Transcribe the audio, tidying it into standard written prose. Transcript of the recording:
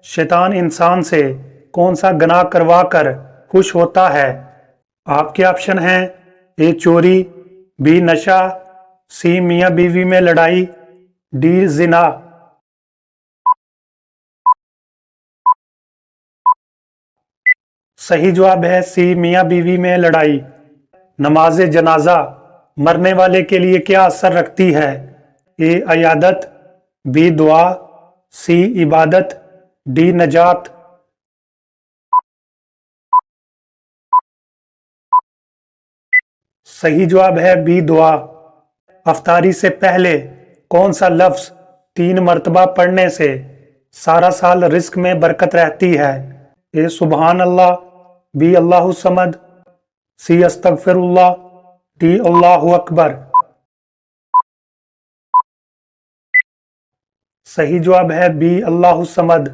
شیطان انسان سے کون سا گناہ کروا کر خوش ہوتا ہے؟ آپ کے آپشن ہیں: اے چوری، بی نشہ، سی میاں بیوی میں لڑائی، ڈی زنا۔ صحیح جواب ہے سی میاں بیوی میں لڑائی۔ نماز جنازہ مرنے والے کے لیے کیا اثر رکھتی ہے؟ اے عیادت، بی دعا، سی عبادت، ڈی نجات۔ صحیح جواب ہے بی دعا۔ افطاری سے پہلے کون سا لفظ 3 مرتبہ پڑھنے سے سارا سال رزق میں برکت رہتی ہے؟ اے سبحان اللہ، بی اللہ الصمد، سی استغفر اللہ، ڈی اللہ اکبر۔ صحیح جواب ہے بی اللہ الصمد۔